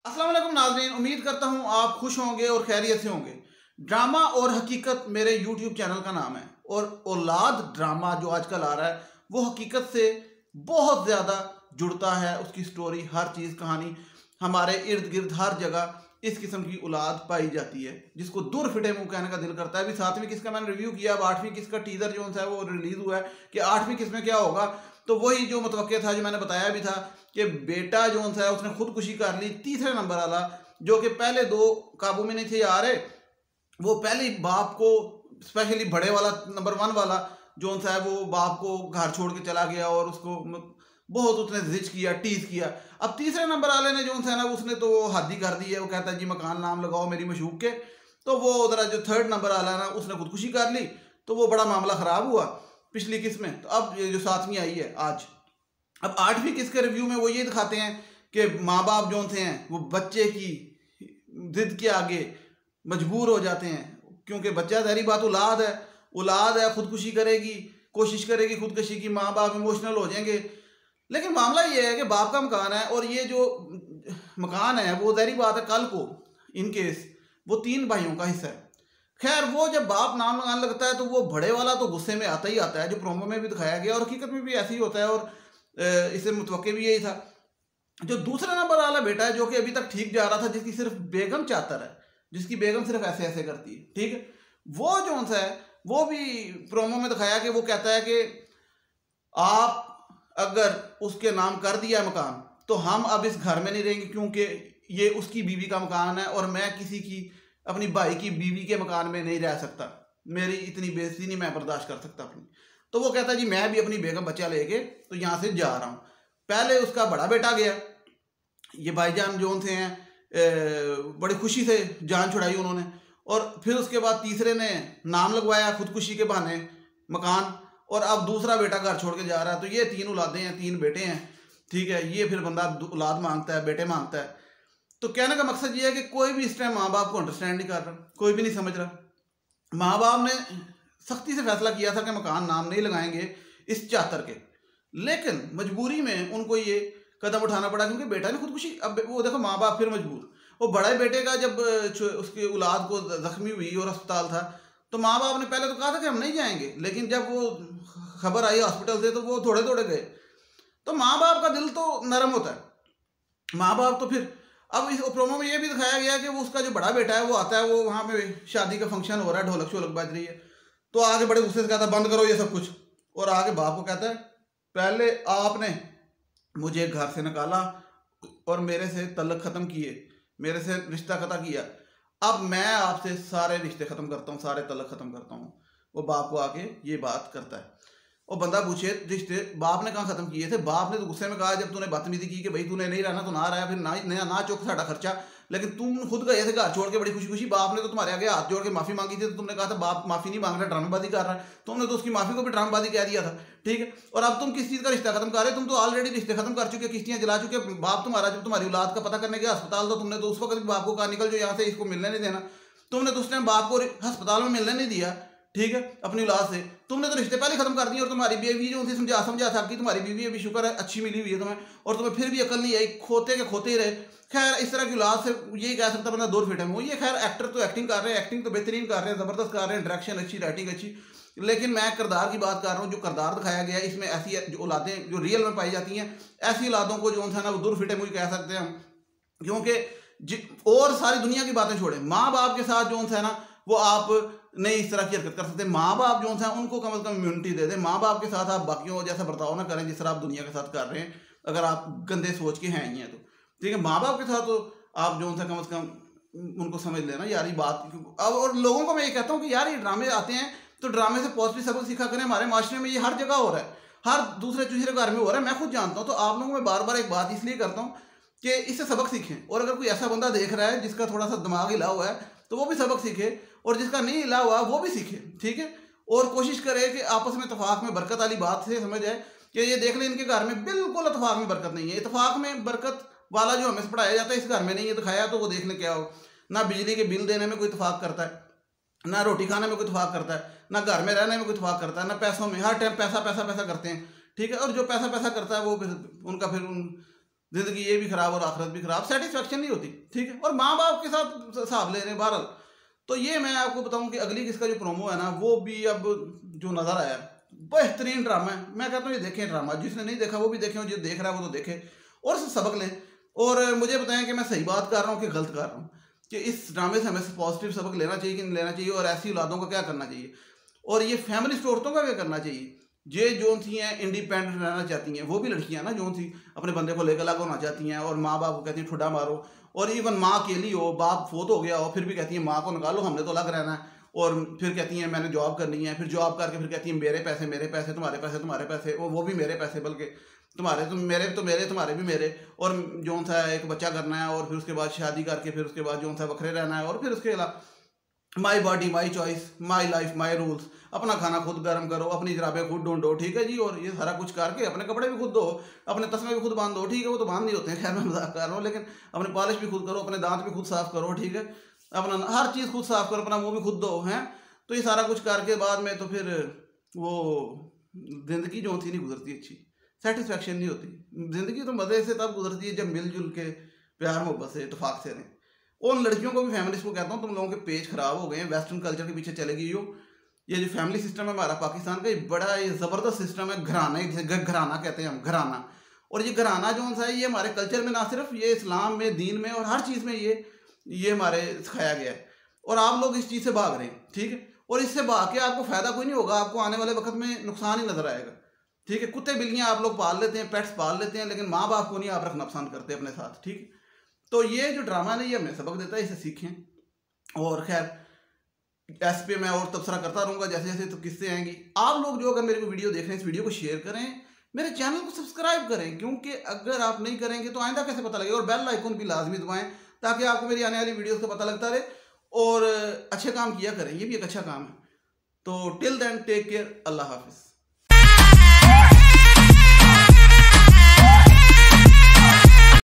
अस्सलाम वालेकुम नाज़रीन, उम्मीद करता हूँ आप खुश होंगे और खैरियत से होंगे। ड्रामा और हकीकत मेरे यूट्यूब चैनल का नाम है और औलाद ड्रामा जो आजकल आ रहा है वो हकीकत से बहुत ज़्यादा जुड़ता है। उसकी स्टोरी, हर चीज़, कहानी हमारे इर्द गिर्द हर जगह इस किस्म की औलाद पाई जाती है जिसको दूर फिटे मुंह कहने का दिल करता है। अभी 7वीं किस्त का मैंने रिव्यू किया, अब 8वीं किस्त का टीजर जो है वो रिलीज हुआ है कि 8वीं किस्त में क्या होगा। तो वही जो मुतवक्के था, जो मैंने बताया भी था कि बेटा जो है उसने खुदकुशी कर ली। तीसरे नंबर वाला जो कि पहले दो काबू में नहीं थे आ रहे, वो पहले बाप को, स्पेशली बड़े वाला नंबर 1 वाला जो है वो बाप को घर छोड़ के चला गया और उसको बहुत उसने जिज किया, टीज किया। अब तीसरे नंबर वाले ने जो है ना उसने तो वो हद ही कर दी है। वो कहता है जी मकान नाम लगाओ मेरी मशूक के। तो वो उधर जो 3rd नंबर वाला है ना उसने खुदकुशी कर ली, तो वो बड़ा मामला खराब हुआ पिछली किस्त में। तो अब ये जो 7वीं आई है आज, अब 8वीं किस्त के रिव्यू में वो ये दिखाते हैं कि माँ बाप जो थे हैं वो बच्चे की जिद के आगे मजबूर हो जाते हैं, क्योंकि बच्चा ज़ाहिर बात औलाद है, खुदकुशी करेगी, कोशिश करेगी खुदकुशी की, माँ बाप इमोशनल हो जाएंगे। लेकिन मामला ये है कि बाप का मकान है और ये जो मकान है वो ज़ाहिर बात है कल को इन केस वो 3 भाइयों का हिस्सा है। खैर वो जब बाप नाम लगाने लगता है तो वो बड़े वाला तो गुस्से में आता ही आता है, जो प्रोमो में भी दिखाया गया और हकीकत में भी ऐसे ही होता है और इससे मुतवक्के भी यही था। जो दूसरा नंबर वाला बेटा है जो कि अभी तक ठीक जा रहा था, जिसकी सिर्फ बेगम चाहता है, जिसकी बेगम सिर्फ ऐसे ऐसे करती है, ठीक है, वो जो है वो भी प्रोमो में दिखाया कि वो कहता है कि आप अगर उसके नाम कर दिया मकान तो हम अब इस घर में नहीं रहेंगे, क्योंकि ये उसकी बीवी का मकान है और मैं किसी की, अपनी भाई की बीवी के मकान में नहीं रह सकता, मेरी इतनी बेइज्जती नहीं मैं बर्दाश्त कर सकता अपनी। तो वो कहता है जी मैं भी अपनी बेगम बच्चा लेके तो यहाँ से जा रहा हूँ। पहले उसका बड़ा बेटा गया, ये भाईजान जो थे हैं बड़ी खुशी से जान छुड़ाई उन्होंने, और फिर उसके बाद तीसरे ने नाम लगवाया खुदकुशी के बहाने मकान, और अब दूसरा बेटा घर छोड़ के जा रहा है। तो ये 3 औलादें हैं, 3 बेटे हैं, ठीक है। ये फिर बंदा औलाद मांगता है, बेटे मांगता है। तो कहने का मकसद ये है कि कोई भी इस टाइम माँ बाप को अंडरस्टैंड नहीं कर रहा, कोई भी नहीं समझ रहा। माँ बाप ने सख्ती से फैसला किया था कि मकान नाम नहीं लगाएंगे इस चातर के, लेकिन मजबूरी में उनको ये कदम उठाना पड़ा क्योंकि बेटा ने खुदकुशी। अब वो देखो माँ बाप फिर मजबूर। वो बड़े बेटे का जब उसकी औलाद को जख्मी हुई और अस्पताल था तो माँ बाप ने पहले तो कहा था कि हम नहीं जाएंगे, लेकिन जब वो खबर आई हॉस्पिटल से तो वो थोड़े थोड़े गए। तो माँ बाप का दिल तो नरम होता है। माँ बाप तो फिर अब इस प्रोमो में ये भी दिखाया गया कि वो उसका जो बड़ा बेटा है वो आता है, वो वहाँ पे शादी का फंक्शन हो रहा है, ढोलक शोलक बज रही है, तो आगे बड़े गुस्से से कहता है बंद करो ये सब कुछ, और आगे बाप को कहता है पहले आपने मुझे घर से निकाला और मेरे से तल्लक ख़त्म किए, मेरे से रिश्ता कता किया, अब मैं आपसे सारे रिश्ते ख़त्म करता हूँ, सारे तल्लक ख़त्म करता हूँ। वो बाप को आके ये बात करता है। और बंदा पूछे रिश्ते बाप ने कहाँ ख़त्म किए थे? बाप ने तो गुस्से में कहा जब तूने बदतमीजी की कि भाई तूने नहीं रहना तो ना रहा, फिर ना चुक साड़ा खर्चा, लेकिन तुम खुद गए थे घर छोड़ के बड़ी खुशी खुशी। बाप ने तो तुम्हारे आगे हाथ जोड़ के माफ़ी मांगी थी, तो तुमने कहा था बाप माफ़ी नहीं मांग रहा, ड्रामेबाजी कर रहा है। तुमने तो उसकी माफ़ी को भी ड्रामेबाजी कह दिया था, ठीक है। और अब तुम किस चीज़ का रिश्ता खत्म कर रहे हो? तुम तो ऑलरेडी रिश्ते खत्म कर चुके, किश्तियाँ जला चुके। बाप तुम्हारा जब तुम्हारी औलाद का पता करने गया अस्पताल, तो तुमने तो उस वक्त भी बाप को कहा निकल जो यहाँ से, इसको मिलने नहीं देना। तुमने तो उस टाइम बाप को अस्पताल में मिलने नहीं दिया, ठीक है, अपनी औलाद से। तुमने तो रिश्ते पहले खत्म कर दिए और तुम्हारी बीवी जो थी समझा था कि तुम्हारी बीवी अभी शुक्र है अच्छी मिली हुई है तुम्हें, और तुम्हें फिर भी अकल नहीं आई, खोते के खोते ही रहे। खैर इस तरह की औलाद से यही कह सकता बंदा दूर फिटे में। ये खैर एक्टर तो एक्टिंग कर रहे हैं, एक्टिंग तो बेहतरीन कर रहे हैं, ज़बरदस्त कर रहे हैं, डायरेक्शन अच्छी, राइटिंग अच्छी, लेकिन मैं किरदार की बात कर रहा हूँ। जो किरदार दिखाया गया है इसमें ऐसी जो औलादें जो रियल में पाई जाती हैं, ऐसी औलादों को जो है ना वो दूर फिटे मुझे कह सकते हैं हम, क्योंकि और सारी दुनिया की बातें छोड़े, माँ बाप के साथ जो है ना वो आप नहीं इस तरह की हरकत कर सकते। माँ बाप जो है उनको कम से कम इम्यूनिटी दे दें। माँ बाप के साथ आप बाकियों जैसा बर्ताव ना करें जिस तरह आप दुनिया के साथ कर रहे हैं, अगर आप गंदे सोच के हैं ही हैं तो, ठीक है। माँ बाप के साथ तो आप जो है कम से कम उनको समझ लेना यार ये बात। अब और लोगों को मैं ये कहता हूँ कि यार ये ड्रामे आते हैं तो ड्रामे से पॉजिटिव सबक सीखा करें। हमारे माशरे में ये हर जगह हो रहा है, हर दूसरे तीसरे घर में हो रहा है, मैं खुद जानता हूँ। तो आप लोगों में बार बार एक बात इसलिए करता हूँ कि इससे सबक सीखें, और अगर कोई ऐसा बंदा देख रहा है जिसका थोड़ा सा दिमाग हिला हुआ है तो वो भी सबक सीखे, और जिसका नहीं हिला हुआ वो भी सीखे, ठीक है। और कोशिश करे कि आपस में इतफाक में बरकत वाली बात से समझ आए कि ये देख लें इनके घर में बिल्कुल इतफाक में बरकत नहीं है। इतफाक में बरकत वाला जो हमें पढ़ाया जाता है इस घर में नहीं है दिखाया, तो वो देख लें क्या हो। ना बिजली के बिल देने में कोई इतफाक करता है, ना रोटी खाने में कोई इतफाक करता है, ना घर में रहने में कोई इतफाक करता है, ना पैसों में। हर टाइम पैसा पैसा पैसा करते हैं, ठीक है। और जो पैसा पैसा करता है वो फिर उनका फिर ज़िंदगी ये भी ख़राब और आखिरत भी ख़राब, सेटिस्फेक्शन नहीं होती, ठीक है। और माँ बाप के साथ हिसाब ले रहे हैं बहरहाल। तो ये मैं आपको बताऊं कि अगली किसका जो प्रोमो है ना, वो भी अब जो नज़र आया, बेहतरीन ड्रामा है। मैं कहता हूँ ये देखें ड्रामा, जिसने नहीं देखा वो भी देखें, और जो देख रहा है वो तो देखे और उससे सबक लें। और मुझे बताएं कि मैं सही बात कर रहा हूँ कि गलत कर रहा हूँ, कि इस ड्रामे से हमें पॉजिटिव सबक लेना चाहिए कि नहीं लेना चाहिए, और ऐसी औलादों का क्या करना चाहिए, और ये फैमिली औरतों का क्या करना चाहिए। ये जो थी हैं इंडिपेंडेंट रहना चाहती हैं, वो भी लड़कियां ना जो थी अपने बंदे को लेकर अलग होना चाहती हैं, और माँ बाप को कहती हैं ठुड्डा मारो। और इवन माँ अकेली हो, बाप फोत हो गया हो, फिर भी कहती है माँ को निकालो, हमने तो अलग रहना है। और फिर कहती हैं मैंने जॉब करनी है, फिर जॉब करके फिर कहती हैं मेरे पैसे तुम्हारे पैसे तुम्हारे पैसे, और वो भी मेरे पैसे, बल्कि तुम्हारे तो मेरे तुम्हारे भी मेरे। और जो सा एक बच्चा करना है, और फिर उसके बाद शादी करके फिर उसके बाद जो सा बखरे रहना है। और फिर उसके अलावा my body my choice, my life my rules, अपना खाना खुद गर्म करो, अपनी जराबें खुद ढूंढो, ठीक है जी। और ये सारा कुछ करके अपने कपड़े भी खुद धो, अपने तस्मे भी खुद बांध दो, ठीक है। वो तो बांध नहीं होते हैं, खैर मैं मजाक कर रहा हूँ, लेकिन अपने पॉलिश भी खुद करो, अपने दांत भी खुद साफ करो, ठीक है। अपना हर चीज़ खुद साफ करो, अपना मुंह भी खुद दो, हैं। तो ये सारा कुछ करके बाद में तो फिर वो ज़िंदगी जो थी नहीं गुजरती अच्छी, सेटिस्फेक्शन नहीं होती। ज़िंदगी तो मज़े से तब गुजरती है जब मिलजुल के प्यार मोहब्बत से इतफाक से रहें। उन लड़कियों को भी, फैमिलीज को कहता हूँ, तुम लोगों के पेज खराब हो गए हैं, वेस्टर्न कल्चर के पीछे चले गई हो। ये जो फैमिली सिस्टम है हमारा पाकिस्तान का, ये बड़ा ये ज़बरदस्त सिस्टम है, घराना, जिसे घराना कहते हैं हम, घराना। और ये घराना जो सा है, ये हमारे कल्चर में ना सिर्फ, ये इस्लाम में, दीन में, और हर चीज़ में ये हमारे सिखाया गया है। और आप लोग इस चीज़ से भाग रहे हैं, ठीक है। और इससे भाग के आपको फ़ायदा कोई नहीं होगा, आपको आने वाले वक्त में नुकसान ही नज़र आएगा, ठीक है। कुत्ते बिल्लियाँ आप लोग पाल लेते हैं, पेट्स पाल लेते हैं, लेकिन माँ बाप को नहीं आप रखना पसंद करते अपने साथ, ठीक है। तो ये जो ड्रामा है ये हमें सबक देता है, इसे सीखें। और खैर इस पे मैं और तबसरा करता रहूँगा जैसे जैसे तो किस्से आएंगी। आप लोग जो अगर मेरे को वीडियो देख रहे हैं, इस वीडियो को शेयर करें, मेरे चैनल को सब्सक्राइब करें, क्योंकि अगर आप नहीं करेंगे तो आइंदा कैसे पता लगेगा। और बेल आइकन भी लाजमी दबाएं ताकि आपको मेरी आने वाली वीडियोस का पता लगता रहे। और अच्छे काम किया करें, ये भी एक अच्छा काम है। तो टिल देन टेक केयर, अल्लाह हाफिज़।